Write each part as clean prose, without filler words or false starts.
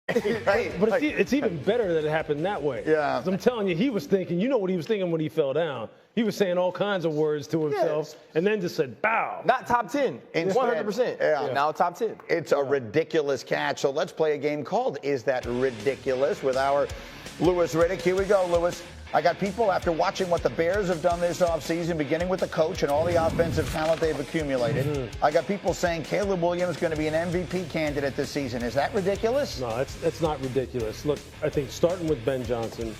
Right? But it's even better that it happened that way. Yeah. I'm telling you, he was thinking, you know what he was thinking when he fell down. He was saying all kinds of words to himself and then just said, bow. Not top 10, 100%. Yeah. Now top 10. It's a ridiculous catch. So let's play a game called Is That Ridiculous with our Louis Riddick. Here we go, Louis. I got people, after watching what the Bears have done this offseason, beginning with the coach and all the offensive talent they've accumulated, I got people saying Caleb Williams is going to be an MVP candidate this season. Is that ridiculous? No, that's not ridiculous. Look, I think starting with Ben Johnson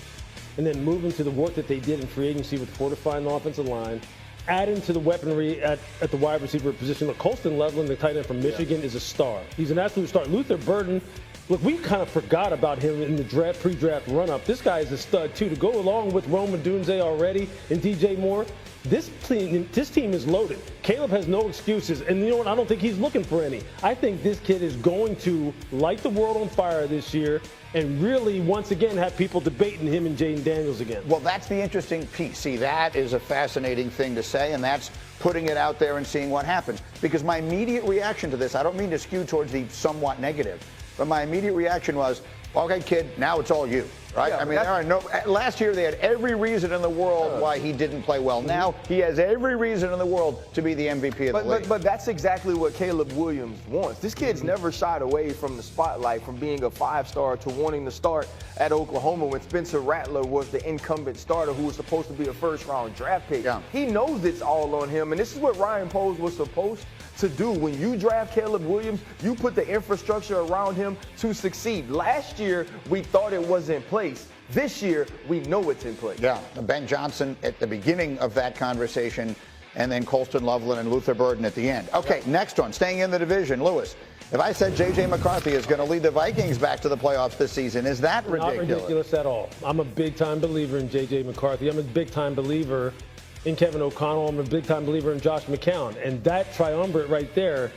and then moving to the work that they did in free agency with fortifying the offensive line, adding to the weaponry at the wide receiver position. Look, Colston Loveland, the tight end from Michigan, is a star. He's an absolute star. Luther Burden, look, we kind of forgot about him in the pre-draft run-up. This guy is a stud, too. To go along with Rome Odunze already and DJ Moore, this team is loaded. Caleb has no excuses. And you know what? I don't think he's looking for any. I think this kid is going to light the world on fire this year and really, once again, have people debating him and Jaden Daniels again. Well, that's the interesting piece. See, that is a fascinating thing to say, and that's putting it out there and seeing what happens. Because my immediate reaction to this, I don't mean to skew towards the somewhat negative, but my immediate reaction was, okay, kid, now it's all you, right? Yeah, I mean, there are no. Last year they had every reason in the world why he didn't play well. Now he has every reason in the world to be the MVP of the league. But that's exactly what Caleb Williams wants. This kid's never shied away from the spotlight, from being a five-star to wanting to start at Oklahoma when Spencer Rattler was the incumbent starter who was supposed to be a first-round draft pick. Yeah. He knows it's all on him, and this is what Ryan Poles was supposed to do. When you draft Caleb Williams, you put the infrastructure around him to succeed. Last year, we thought it was in place. This year, we know it's in place. Yeah, Ben Johnson at the beginning of that conversation, and then Colston Loveland and Luther Burden at the end. Okay, next one, staying in the division, Lewis. If I said J.J. McCarthy is going to lead the Vikings back to the playoffs this season, is that ridiculous? Not ridiculous at all. I'm a big-time believer in J.J. McCarthy. I'm a big-time believer in Kevin O'Connell. I'm a big-time believer in Josh McCown. And that triumvirate right there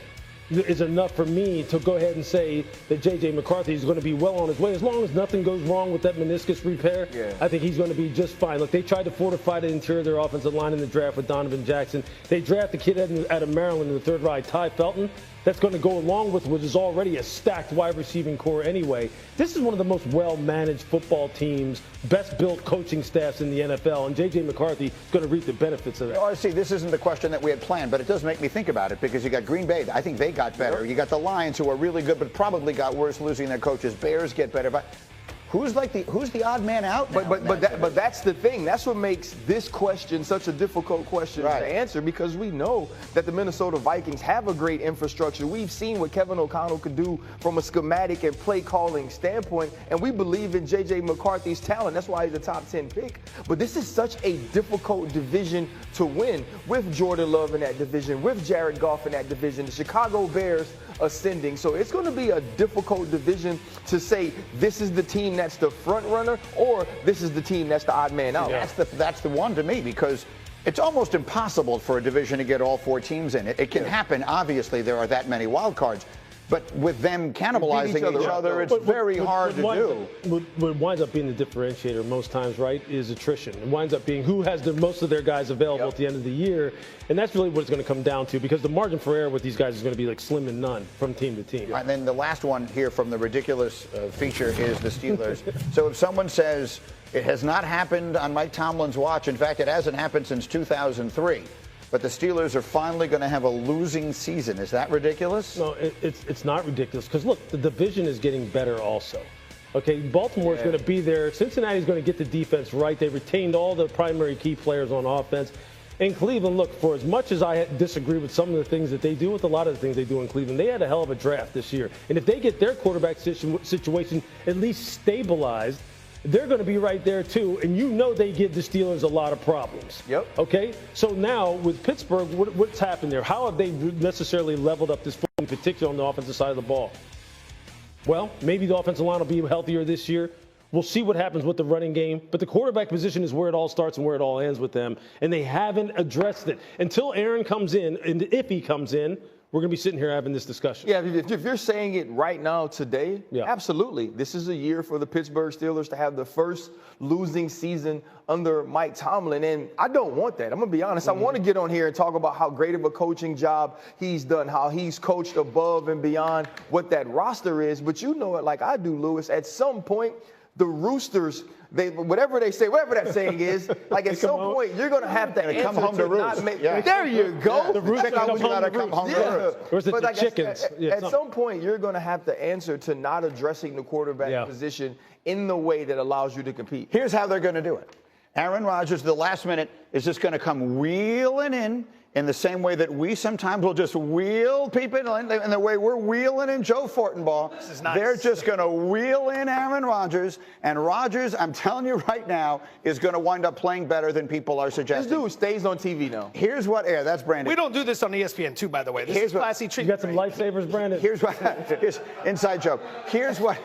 is enough for me to go ahead and say that J.J. McCarthy is going to be well on his way. As long as nothing goes wrong with that meniscus repair, I think he's going to be just fine. Look, they tried to fortify the interior of their offensive line in the draft with Donovan Jackson. They drafted the kid out of Maryland in the third round, Ty Felton. That's going to go along with what is already a stacked wide receiving core anyway. This is one of the most well-managed football teams, best-built coaching staffs in the NFL, and J.J. McCarthy is going to reap the benefits of that. Oh, see, this isn't the question that we had planned, but it does make me think about it because you got Green Bay. I think they got better. You got the Lions, who are really good, but probably got worse losing their coaches. Bears get better. But who's the odd man out? But that's the thing. That's what makes this question such a difficult question to answer, because we know that the Minnesota Vikings have a great infrastructure. We've seen what Kevin O'Connell could do from a schematic and play calling standpoint, and we believe in J.J. McCarthy's talent. That's why he's a top 10 pick. But this is such a difficult division to win, with Jordan Love in that division, with Jared Goff in that division, the Chicago Bears ascending. So it's going to be a difficult division to say this is the team that's the front runner or this is the team that's the odd man out. Yeah. That's the one to me, because it's almost impossible for a division to get all four teams in it. It can happen. Obviously, there are that many wild cards. But with them cannibalizing each other, it's very hard to do. What winds up being the differentiator most times, right, is attrition. It winds up being who has most of their guys available at the end of the year. And that's really what it's going to come down to, because the margin for error with these guys is going to be like slim and none from team to team. And then the last one here from the ridiculous feature is the Steelers. So if someone says it has not happened on Mike Tomlin's watch, in fact, it hasn't happened since 2003, but the Steelers are finally going to have a losing season. Is that ridiculous? No, it's not ridiculous, because, look, the division is getting better also. Okay, Baltimore is going to be there. Cincinnati's going to get the defense right. They retained all the primary key players on offense. In Cleveland, look, for as much as I disagree with some of the things that they do, with a lot of the things they do in Cleveland, they had a hell of a draft this year. And if they get their quarterback situation at least stabilized, they're going to be right there, too. And you know they give the Steelers a lot of problems. Yep. Okay? So now with Pittsburgh, what's happened there? How have they necessarily leveled up this football, in particular on the offensive side of the ball? Well, maybe the offensive line will be healthier this year. We'll see what happens with the running game. But the quarterback position is where it all starts and where it all ends with them. And they haven't addressed it. Until Aaron comes in, and if he comes in, we're going to be sitting here having this discussion. Yeah, if you're saying it right now today, absolutely. This is a year for the Pittsburgh Steelers to have the first losing season under Mike Tomlin, and I don't want that. I'm going to be honest. I want to get on here and talk about how great of a coaching job he's done, how he's coached above and beyond what that roster is. But you know it like I do, Lewis. At some point, the Roosters, whatever they say, whatever that saying is, like at some point, you're going to have to answer come home to roost. There you go. The Roosters come home to roost. Or is it the chickens? At some point, you're going to have to answer to not addressing the quarterback position in the way that allows you to compete. Here's how they're going to do it. Aaron Rodgers, the last minute, is just going to come wheeling in the same way that we sometimes will just wheel people in the way we're wheeling in Joe Fortenbaugh. This is nice. They're just going to wheel in Aaron Rodgers, and Rodgers, I'm telling you right now, is going to wind up playing better than people are suggesting. This dude stays on TV now. Here's what, that's Brandon. We don't do this on ESPN too, by the way. This is classy treatment. You got some lifesavers, Brandon? Here's inside joke. Here's what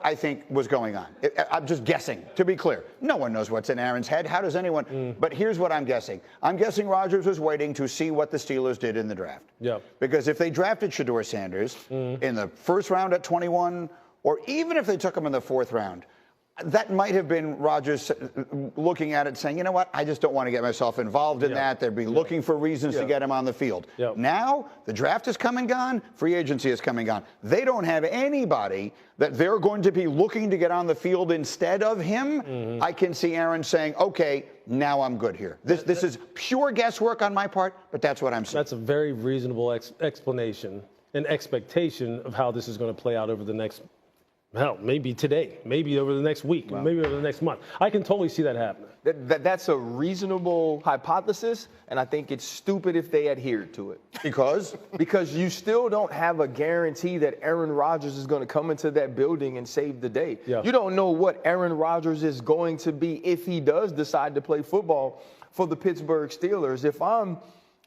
I think was going on. I'm just guessing, to be clear. No one knows what's in Aaron's head. How does anyone? But here's what I'm guessing. I'm guessing Rodgers was waiting to see what the Steelers did in the draft. Yeah. Because if they drafted Shedeur Sanders in the first round at 21, or even if they took him in the fourth round, that might have been Rodgers looking at it saying, you know what, I just don't want to get myself involved in that. They'd be looking for reasons to get him on the field. Now, the draft is come and gone. Free agency is coming and gone. They don't have anybody that they're going to be looking to get on the field instead of him. I can see Aaron saying, okay, now I'm good here. This is pure guesswork on my part, but that's what I'm saying. That's a very reasonable explanation and expectation of how this is going to play out over the next maybe today, maybe over the next week, maybe over the next month. I can totally see that happening. That's a reasonable hypothesis, and I think it's stupid if they adhere to it. Because? Because you still don't have a guarantee that Aaron Rodgers is going to come into that building and save the day. You don't know what Aaron Rodgers is going to be if he does decide to play football for the Pittsburgh Steelers. If I'm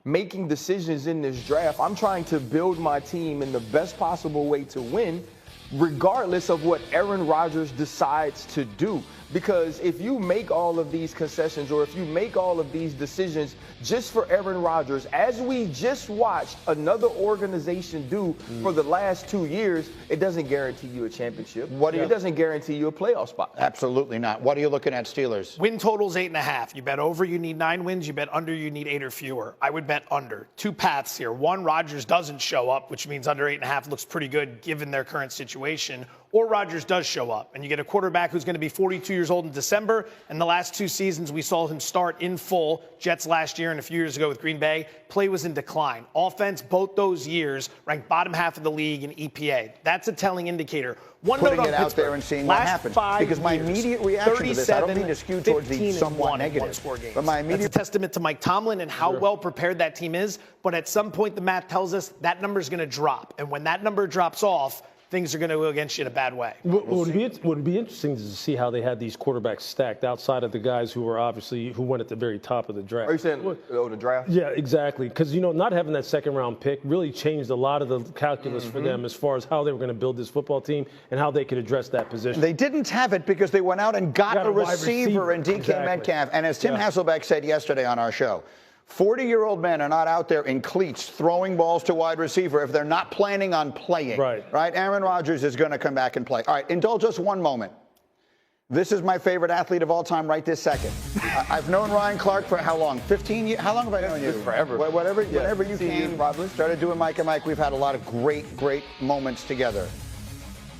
making decisions in this draft, I'm trying to build my team in the best possible way to win, regardless of what Aaron Rodgers decides to do. Because if you make all of these concessions or if you make all of these decisions just for Aaron Rodgers, as we just watched another organization do for the last 2 years, it doesn't guarantee you a championship. It doesn't guarantee you a playoff spot. Absolutely not. What are you looking at, Steelers? Win total's 8.5. You bet over, you need 9 wins. You bet under, you need 8 or fewer. I would bet under. 2 paths here. One, Rodgers doesn't show up, which means under 8.5 looks pretty good given their current situation. Or Rodgers does show up, and you get a quarterback who's going to be 42 years old in December. And the last 2 seasons, we saw him start in full. Jets last year and a few years ago with Green Bay. Play was in decline. Offense, both those years, ranked bottom half of the league in EPA. That's a telling indicator. Putting it out there and seeing what happens. Because my immediate reaction to this, I don't mean to skew towards the somewhat negative. But my immediate That's a testament to Mike Tomlin and how well prepared that team is. But at some point, the math tells us that number is going to drop. And when that number drops off, things are going to go against you in a bad way. Would be interesting to see how they had these quarterbacks stacked outside of the guys who went at the very top of the draft. Are you saying the draft? Yeah, exactly. Because, not having that second round pick really changed a lot of the calculus for them as far as how they were going to build this football team and how they could address that position. They didn't have it because they went out and got a receiver in DK Metcalf. And as Tim Hasselbeck said yesterday on our show, 40-year-old men are not out there in cleats throwing balls to wide receiver if they're not planning on playing. Right? Aaron Rodgers is going to come back and play. All right, indulge us one moment. This is my favorite athlete of all time right this second. I've known Ryan Clark for how long? 15 years? How long have I known you? Forever. Whenever you came, started doing Mike and Mike, we've had a lot of great moments together.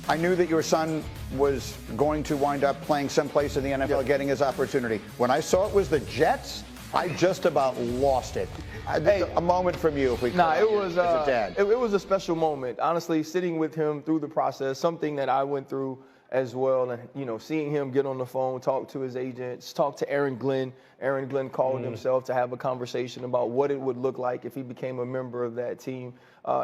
I knew that your son was going to wind up playing someplace in the NFL, getting his opportunity. When I saw it was the Jets, I just about lost it. A moment from you, if we could. It was as a dad. It was a special moment. Honestly, sitting with him through the process, something that I went through as well, and seeing him get on the phone, talk to his agents, talk to Aaron Glenn. Aaron Glenn called himself to have a conversation about what it would look like if he became a member of that team.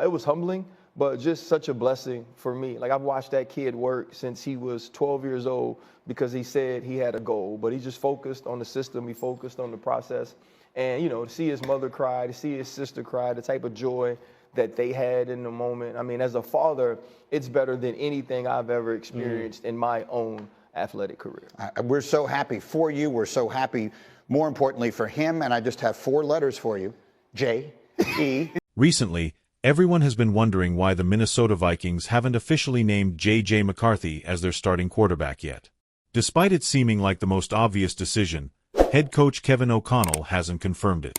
It was humbling, but just such a blessing for me. Like, I've watched that kid work since he was 12 years old because he said he had a goal, but he just focused on the system. He focused on the process. And, to see his mother cry, to see his sister cry, the type of joy that they had in the moment. I mean, as a father, it's better than anything I've ever experienced in my own athletic career. We're so happy for you. We're so happy, more importantly, for him. And I just have 4 letters for you. J. Recently, everyone has been wondering why the Minnesota Vikings haven't officially named J.J. McCarthy as their starting quarterback yet. Despite it seeming like the most obvious decision, head coach Kevin O'Connell hasn't confirmed it.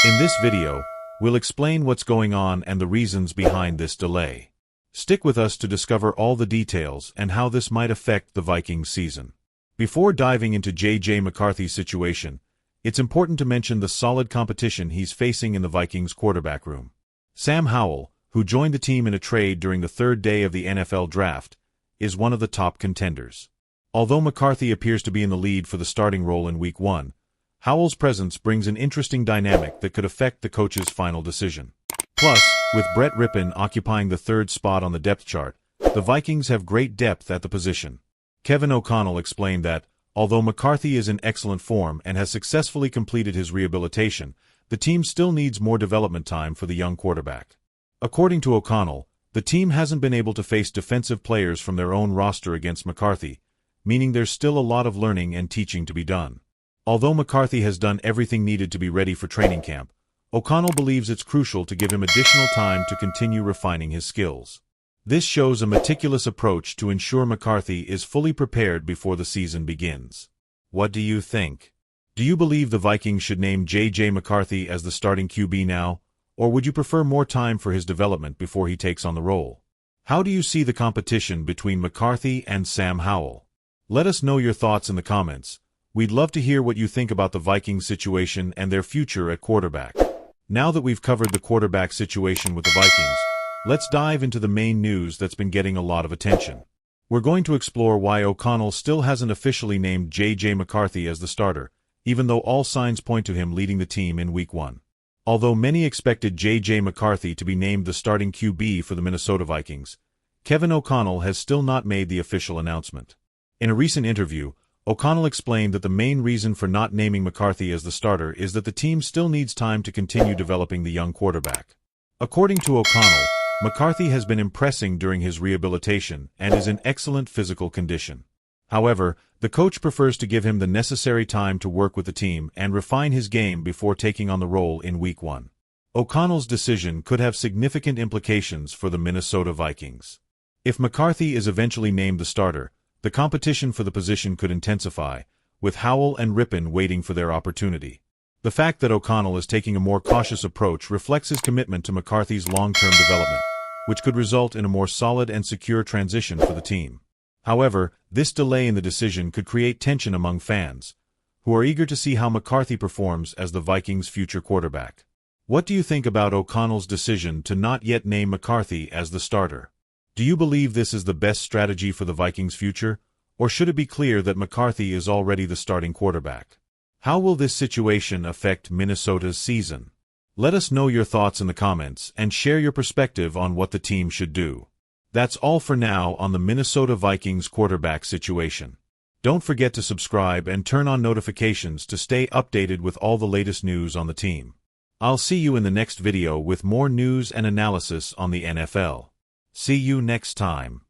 In this video, we'll explain what's going on and the reasons behind this delay. Stick with us to discover all the details and how this might affect the Vikings season. Before diving into J.J. McCarthy's situation, it's important to mention the solid competition he's facing in the Vikings quarterback room. Sam Howell, who joined the team in a trade during the third day of the NFL draft, is one of the top contenders. Although McCarthy appears to be in the lead for the starting role in Week 1, Howell's presence brings an interesting dynamic that could affect the coach's final decision. Plus, with Brett Rippon occupying the third spot on the depth chart, the Vikings have great depth at the position. Kevin O'Connell explained that, although McCarthy is in excellent form and has successfully completed his rehabilitation, the team still needs more development time for the young quarterback. According to O'Connell, the team hasn't been able to face defensive players from their own roster against McCarthy, meaning there's still a lot of learning and teaching to be done. Although McCarthy has done everything needed to be ready for training camp, O'Connell believes it's crucial to give him additional time to continue refining his skills. This shows a meticulous approach to ensure McCarthy is fully prepared before the season begins. What do you think? Do you believe the Vikings should name J.J. McCarthy as the starting QB now, or would you prefer more time for his development before he takes on the role? How do you see the competition between McCarthy and Sam Howell? Let us know your thoughts in the comments. We'd love to hear what you think about the Vikings situation and their future at quarterback. Now that we've covered the quarterback situation with the Vikings, let's dive into the main news that's been getting a lot of attention. We're going to explore why O'Connell still hasn't officially named J.J. McCarthy as the starter, even though all signs point to him leading the team in Week 1. Although many expected J.J. McCarthy to be named the starting QB for the Minnesota Vikings, Kevin O'Connell has still not made the official announcement. In a recent interview, O'Connell explained that the main reason for not naming McCarthy as the starter is that the team still needs time to continue developing the young quarterback. According to O'Connell, McCarthy has been impressing during his rehabilitation and is in excellent physical condition. However, the coach prefers to give him the necessary time to work with the team and refine his game before taking on the role in Week 1. O'Connell's decision could have significant implications for the Minnesota Vikings. If McCarthy is eventually named the starter, the competition for the position could intensify, with Howell and Rippon waiting for their opportunity. The fact that O'Connell is taking a more cautious approach reflects his commitment to McCarthy's long-term development, which could result in a more solid and secure transition for the team. However, this delay in the decision could create tension among fans, who are eager to see how McCarthy performs as the Vikings' future quarterback. What do you think about O'Connell's decision to not yet name McCarthy as the starter? Do you believe this is the best strategy for the Vikings' future, or should it be clear that McCarthy is already the starting quarterback? How will this situation affect Minnesota's season? Let us know your thoughts in the comments and share your perspective on what the team should do. That's all for now on the Minnesota Vikings quarterback situation. Don't forget to subscribe and turn on notifications to stay updated with all the latest news on the team. I'll see you in the next video with more news and analysis on the NFL. See you next time.